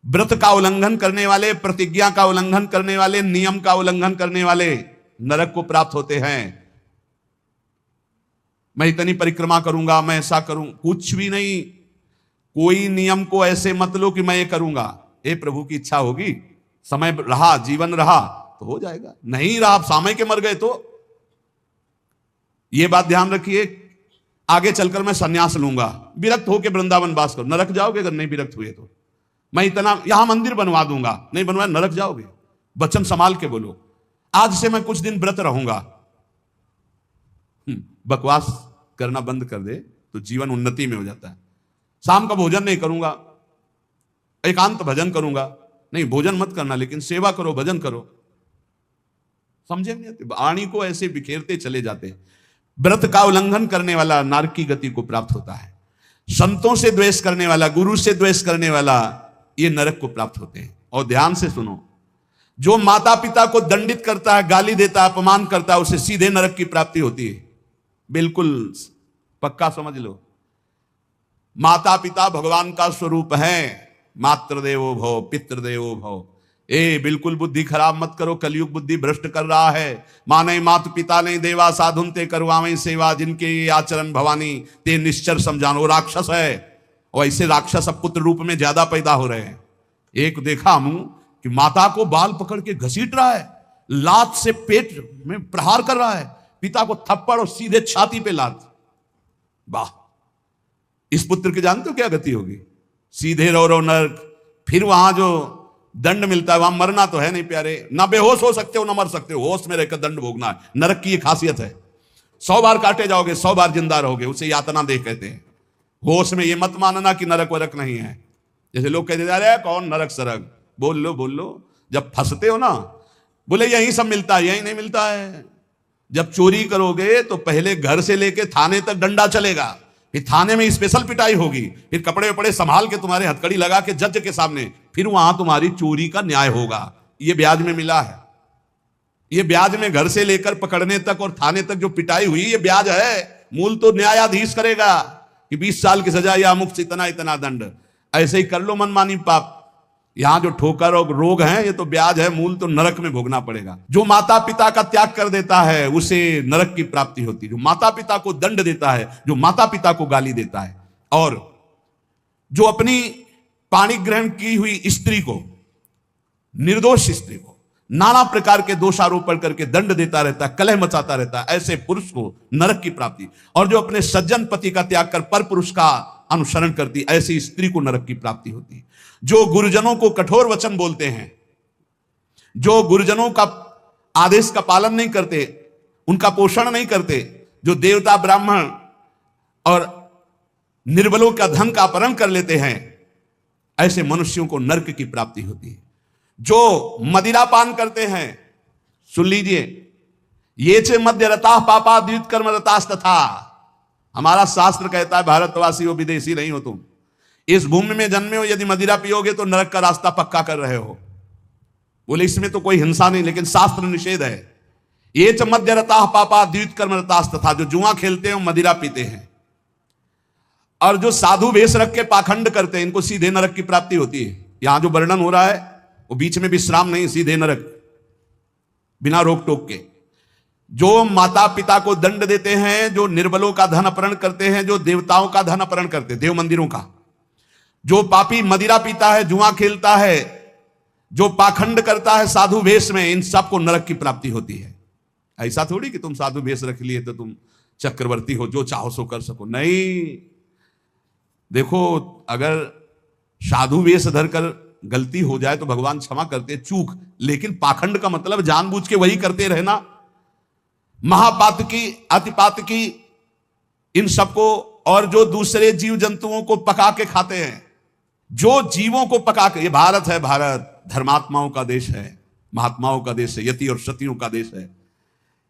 व्रत का उल्लंघन करने वाले, प्रतिज्ञा का उल्लंघन करने वाले, नियम का उल्लंघन करने वाले नरक को प्राप्त होते हैं। मैं इतनी परिक्रमा करूंगा, मैं ऐसा करूं, कुछ भी नहीं। कोई नियम को ऐसे मत लो कि मैं ये करूंगा। ए प्रभु की इच्छा होगी, समय रहा, जीवन रहा तो हो जाएगा, नहीं रहा, सामय के मर गए तो। ये बात ध्यान रखिए, आगे चलकर मैं सन्यास लूंगा, विरक्त होकर वृंदावन वास करो, नरक जाओगे अगर नहीं विरक्त हुए तो। मैं इतना यहां मंदिर बनवा दूंगा, नहीं बनवाया नरक जाओगे। वचन संभाल के बोलो, आज से मैं कुछ दिन व्रत रहूंगा। बकवास करना बंद कर दे तो जीवन उन्नति में हो जाता है। शाम का भोजन नहीं करूंगा, एकांत भजन करूंगा, नहीं भोजन मत करना लेकिन सेवा करो, भजन करो। समझे नहीं आते, वाणी को ऐसे बिखेरते चले जाते हैं। व्रत का उल्लंघन करने वाला नरक की गति को प्राप्त होता है। संतों से द्वेष करने वाला, गुरु से द्वेष करने वाला, ये नरक को प्राप्त होते हैं। और ध्यान से सुनो, जो माता पिता को दंडित करता है, गाली देता है, अपमान करता है, उसे सीधे नरक की प्राप्ति होती है। बिल्कुल पक्का समझ लो। माता पिता भगवान का स्वरूप है। मातृदेवो भव पितृदेवो भव। बिल्कुल बुद्धि खराब मत करो, कलयुग बुद्धि भ्रष्ट कर रहा है। माने मात पिता ने देवा, साधुन ते करवावें सेवा, जिनके ये आचरण भवानी ते निश्चर समझानो। राक्षस है, और ऐसे राक्षस अब पुत्र रूप में ज्यादा पैदा हो रहे हैं। एक देखा हूं कि माता को बाल पकड़ के घसीट रहा है, लात से पेट में प्रहार कर रहा है, पिता को थप्पड़ और सीधे छाती पे लात। वाह, इस पुत्र के जानते हो क्या गति होगी? सीधे रो नरक। फिर वहां जो दंड मिलता है, वहां मरना तो है नहीं प्यारे, ना बेहोश हो सकते हो ना मर सकते हो, होश में रहकर दंड भोगना है। नरक की ये खासियत है। 100 बार काटे जाओगे, 100 बार जिंदा रहोगे, उसे यातना देह कहते हैं। होश में ये मत मानना कि नरक वरक नहीं है। जैसे लोग कहते जा रहे हैं कौन नरक सरक, बोल लो। जब फंसते हो ना, बोले यही सब मिलता है, यही नहीं मिलता है। जब चोरी करोगे तो पहले घर से लेके थाने तक डंडा चलेगा, फिर थाने में स्पेशल पिटाई होगी, फिर कपड़े वपड़े संभाल के तुम्हारे हथकड़ी लगा के जज के सामने, फिर वहां तुम्हारी चोरी का न्याय होगा। ये ब्याज में मिला है। ये ब्याज में घर से लेकर पकड़ने तक और थाने तक जो पिटाई हुई, ये ब्याज है। मूल तो न्यायाधीश करेगा कि 20 साल की सजा या मुक्त इतना इतना दंड। ऐसे ही कर लो मनमानी पाप। यहां जो ठोकर और रोग हैं, ये तो ब्याज है, मूल तो नरक में भोगना पड़ेगा। जो माता पिता का त्याग कर देता है उसे नरक की प्राप्ति होती है। जो माता पिता को दंड देता है, जो माता पिता को गाली देता है, और जो अपनी पाणी ग्रहण की हुई स्त्री को, निर्दोष स्त्री को नाना प्रकार के दोषारोपण करके दंड देता रहता है, कलह मचाता रहता है, ऐसे पुरुष को नरक की प्राप्ति। और जो अपने सज्जन पति का त्याग कर पर पुरुष का अनुसरण करती, ऐसी स्त्री को नरक की प्राप्ति होती है। जो गुरुजनों को कठोर वचन बोलते हैं, जो गुरुजनों का आदेश का पालन नहीं करते, उनका पोषण नहीं करते, जो देवता ब्राह्मण और निर्बलों का धन का अपहरण कर लेते हैं, ऐसे मनुष्यों को नरक की प्राप्ति होती है। जो मदिरा पान करते हैं, सुन लीजिए, ये चे मध्य रता पापा द्वित कर्म रतास तथा। हमारा शास्त्र कहता है भारतवासी हो, विदेशी नहीं हो तुम, इस भूमि में जन्मे हो, यदि मदिरा पियोगे तो नरक का रास्ता पक्का कर रहे हो। बोले इसमें तो कोई हिंसा नहीं, लेकिन शास्त्र निषेध है। ये च मध्य रता पापा द्वित कर्म रतास तथा। जो जुआ खेलते हैं, मदिरा पीते हैं, और जो साधु वेश रख के पाखंड करते हैं, इनको सीधे नरक की प्राप्ति होती है। यहां जो वर्णन हो रहा है वो बीच में विश्राम नहीं, सीधे नरक, बिना रोक टोक के। जो माता पिता को दंड देते हैं, जो निर्बलों का धन अपहरण करते हैं, जो देवताओं का धन अपहरण करते हैं, देव मंदिरों का, जो पापी मदिरा पीता है, जुआ खेलता है, जो पाखंड करता है साधु वेश में, इन सबको नरक की प्राप्ति होती है। ऐसा थोड़ी कि तुम साधु वेश रख लिए तो तुम चक्रवर्ती हो, जो चाहो सो कर सको, नहीं। देखो, अगर साधु वेश धरकर गलती हो जाए तो भगवान क्षमा करते, चूक, लेकिन पाखंड का मतलब जानबूझ के वही करते रहना, महापात की, अतिपात की, इन सबको। और जो दूसरे जीव जंतुओं को पका के खाते हैं, जो जीवों को पका के, ये भारत है, भारत धर्मात्माओं का देश है, महात्माओं का देश है, यति और सतियों का देश है।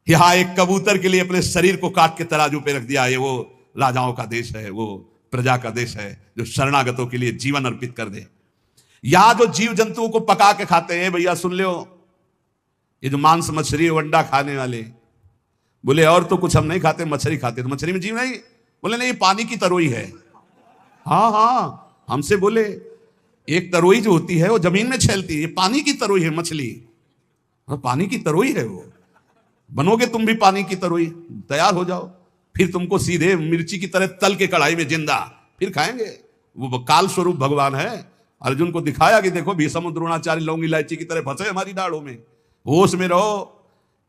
यहां एक कबूतर के लिए अपने शरीर को काट के तराजू पे रख दिया, ये वो राजाओं का देश है, वो प्रजा का देश है जो शरणागतों के लिए जीवन अर्पित कर दे। यहां जो जीव जंतुओं को पका के खाते हैं, भैया सुन लो, ये जो मांस मछली अंडा खाने वाले, बोले और तो कुछ हम नहीं खाते, मछली खाते। तो मछली में जीव नहीं? बोले नहीं, पानी की तरोई है। हाँ, हमसे बोले एक तरोई जो होती है वो जमीन में छेलती है, ये पानी की तरोई है मछली, और पानी की तरोई है वो। बनोगे तुम भी पानी की तरोई, तैयार हो जाओ, फिर तुमको सीधे मिर्ची की तरह तल के कढ़ाई में जिंदा फिर खाएंगे। वो काल स्वरूप भगवान है। अर्जुन को दिखाया कि देखो भीष्म द्रोणाचार्य लौंग इलायची की तरह फंसे हमारी दाढ़ों में, होश में रहो।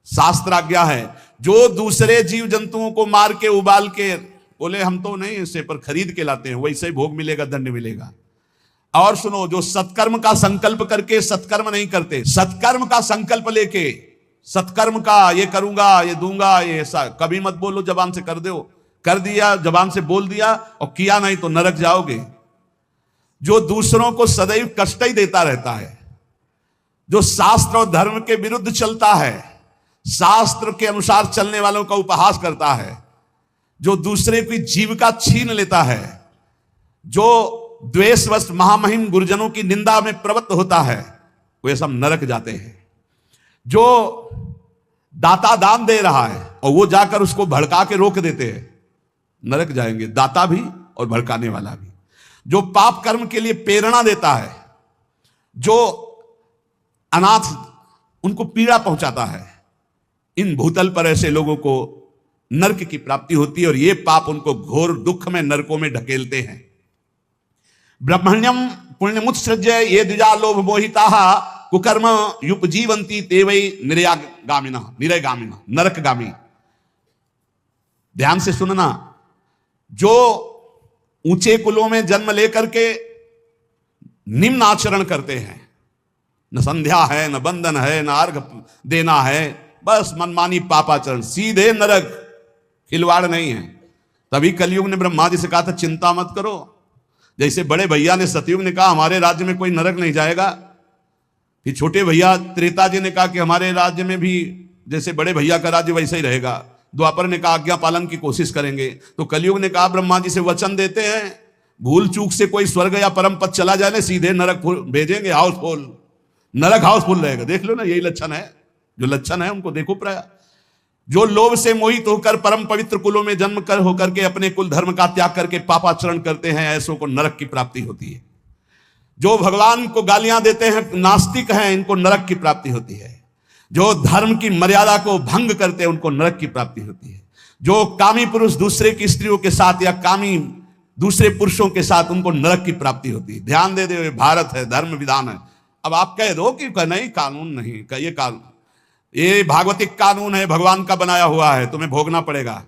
शास्त्र आज्ञा है, जो दूसरे जीव जंतुओं को मार के उबाल के बोले हम तो नहीं इसे पर खरीद के लाते हैं, वैसे ही भोग मिलेगा, दंड मिलेगा। और सुनो, जो सत्कर्म का संकल्प करके सत्कर्म नहीं करते, सत्कर्म का संकल्प लेके सत्कर्म का ये करूंगा ये दूंगा ये ऐसा कभी मत बोलो, जबान से कर दो, कर दिया जबान से बोल दिया और किया नहीं तो नरक जाओगे। जो दूसरों को सदैव कष्ट ही देता रहता है, जो शास्त्र और धर्म के विरुद्ध चलता है, शास्त्र के अनुसार चलने वालों का उपहास करता है, जो दूसरे की जीविका छीन लेता है, जो द्वेषवश महामहिम गुरुजनों की निंदा में प्रवृत्त होता है, वे सब नरक जाते हैं। जो दाता दान दे रहा है और वो जाकर उसको भड़का के रोक देते हैं, नरक जाएंगे, दाता भी और भड़काने वाला भी। जो पाप कर्म के लिए प्रेरणा देता है, जो अनाथ उनको पीड़ा पहुंचाता है, इन भूतल पर ऐसे लोगों को नरक की प्राप्ति होती है और ये पाप उनको घोर दुख में नरकों में ढकेलते हैं। ब्रह्मण्यम पुण्यमुत्सृज्य ये द्विजा लोभ मोहिताः कुकर्म युपजीवंती ते वै निरयगामिनः नरकगामी। ध्यान से सुनना, जो ऊंचे कुलों में जन्म लेकर के निम्न आचरण करते हैं, न संध्या है, न बंधन है, न अर्घ देना है, बस मनमानी पापाचरण, सीधे नरक, खिलवाड़ नहीं है। तभी कलयुग ने ब्रह्मा जी से कहा था चिंता मत करो। जैसे बड़े भैया ने सतयुग ने कहा हमारे राज्य में कोई नरक नहीं जाएगा, फिर छोटे भैया त्रेता जी ने कहा कि हमारे राज्य में भी जैसे बड़े भैया का राज्य वैसे ही रहेगा। द्वापर ने कहा आज्ञा पालन की कोशिश करेंगे। तो कलयुग ने कहा ब्रह्मा जी से वचन देते हैं, भूल चूक से कोई स्वर्ग या परम पद चला जाए सीधे नरक भेजेंगे, हाउसफुल, नरक हाउसफुल रहेगा। देख लो ना, यही लक्षण है, जो लक्षण है उनको देखो प्राय। जो लोभ से मोहित होकर परम पवित्र कुलों में जन्म कर होकर के अपने कुल धर्म का त्याग करके पापाचरण करते हैं, ऐसों को नरक की प्राप्ति होती है। जो भगवान को गालियां देते हैं, नास्तिक हैं, इनको नरक की प्राप्ति होती है। जो धर्म की मर्यादा को भंग करते हैं, उनको नरक की प्राप्ति होती है। जो कामी पुरुष दूसरे की स्त्रियों के साथ या कामी दूसरे पुरुषों के साथ, उनको नरक की प्राप्ति होती है। ध्यान दे दे, भारत है, धर्म विधान है। अब आप कह दो कि नहीं कानून नहीं, ये कानून, ये भागवतिक कानून है, भगवान का बनाया हुआ है, तुम्हें भोगना पड़ेगा।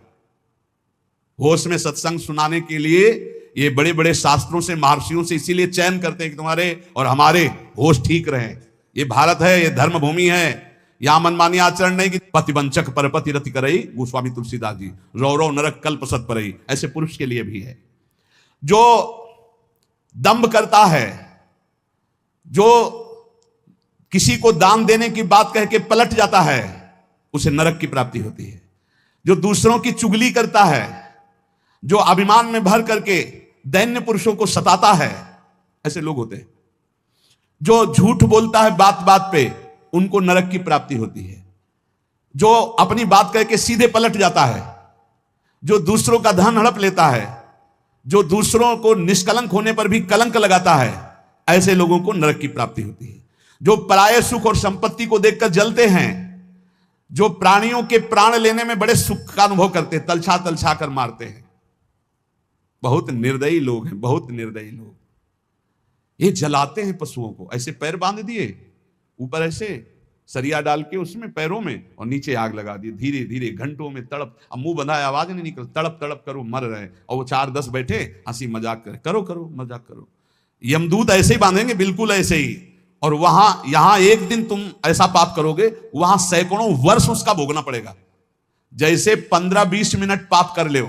होश में सत्संग सुनाने के लिए ये बड़े बड़े शास्त्रों से, महर्षियों से इसीलिए चयन करते हैं कि तुम्हारे और हमारे होश ठीक रहे। ये भारत है, ये धर्म भूमि है, यहां मनमानी आचरण नहीं कि पतिवंचक परपति रति करई, गोस्वामी तुलसीदास जी, रौरव नरक कल्प सत परई, ऐसे पुरुष के लिए भी है। जो दंभ करता है, जो किसी को दान देने की बात कह के पलट जाता है, उसे नरक की प्राप्ति होती है। जो दूसरों की चुगली करता है, जो अभिमान में भर करके दैन्य पुरुषों को सताता है, ऐसे लोग होते हैं। जो झूठ बोलता है बात बात पे, उनको नरक की प्राप्ति होती है। जो अपनी बात कह के सीधे पलट जाता है, जो दूसरों का धन हड़प लेता है, जो दूसरों को निष्कलंक होने पर भी कलंक लगाता है, ऐसे लोगों को नरक की प्राप्ति होती है। जो पराये सुख और संपत्ति को देखकर जलते हैं, जो प्राणियों के प्राण लेने में बड़े सुख का अनुभव करते हैं, तलछा तलछा कर मारते हैं, बहुत निर्दयी लोग हैं, बहुत निर्दयी लोग। ये जलाते हैं पशुओं को, ऐसे पैर बांध दिए, ऊपर ऐसे सरिया डाल के उसमें पैरों में, और नीचे आग लगा दी, धीरे धीरे घंटों में तड़प, अब मुंह बंधा है, आवाज नहीं निकल, तड़प तड़प करो, मर रहे। और वो 4-10 बैठे हंसी मजाक करे, करो करो मजाक करो। यमदूत ऐसे ही बांधेंगे, बिल्कुल ऐसे ही। और वहां यहां एक दिन तुम ऐसा पाप करोगे, वहां सैकड़ों वर्ष उसका भोगना पड़ेगा। जैसे 15-20 मिनट पाप कर ले,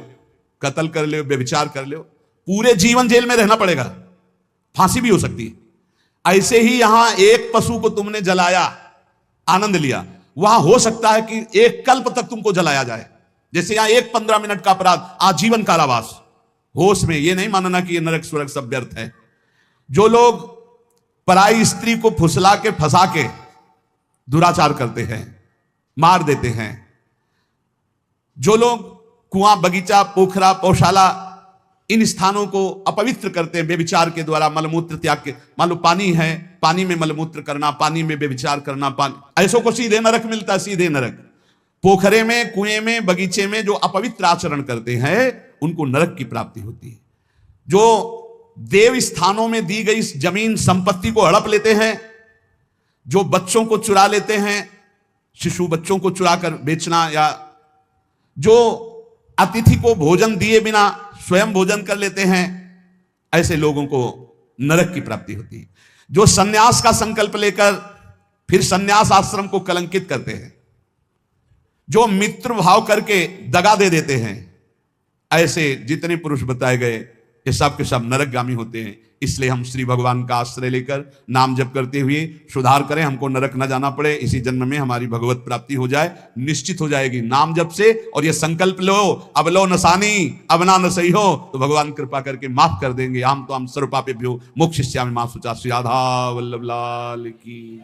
कत्ल कर ले, व्यभिचार कर ले, पूरे जीवन जेल में रहना पड़ेगा, फांसी भी हो सकती है। ऐसे ही यहां एक पशु को तुमने जलाया, आनंद लिया, वहां हो सकता है कि एक कल्प तक तुमको जलाया जाए। जैसे यहां एक 15 मिनट का अपराध, आजीवन कारावास। होश में ये नहीं मानना कि ये नरक स्वर्ग सब व्यर्थ है। जो लोग पराई स्त्री को फुसला के फंसा के दुराचार करते हैं, मार देते हैं, जो लोग कुआं बगीचा पोखरा पौशाला इन स्थानों को अपवित्र करते हैं व्यभिचार के द्वारा, मलमूत्र त्याग के। मान लो पानी है, पानी में मलमूत्र करना, पानी में व्यभिचार करना, पानी, ऐसों को सीधे नरक मिलता है, सीधे नरक। पोखरे में, कुएं में, बगीचे में जो अपवित्र आचरण करते हैं उनको नरक की प्राप्ति होती है। जो देव स्थानों में दी गई जमीन संपत्ति को हड़प लेते हैं, जो बच्चों को चुरा लेते हैं, शिशु बच्चों को चुरा कर बेचना, या जो अतिथि को भोजन दिए बिना स्वयं भोजन कर लेते हैं, ऐसे लोगों को नरक की प्राप्ति होती है। जो सन्यास का संकल्प लेकर फिर सन्यास आश्रम को कलंकित करते हैं, जो मित्र भाव करके दगा दे देते हैं, ऐसे जितने पुरुष बताए गए ये सब के सब नरकगामी होते हैं। इसलिए हम श्री भगवान का आश्रय लेकर नाम जप करते हुए सुधार करें, हमको नरक न जाना पड़े, इसी जन्म में हमारी भगवत प्राप्ति हो जाए, निश्चित हो जाएगी नाम जप से। और ये संकल्प लो, अब लो नसानी अब ना नसई हो, तो भगवान कृपा करके माफ कर देंगे। हम तो हम सर्व पापेभ्यो मोक्षयिष्यामि मा शुचा। श्री राधा वल्लभ लाल की।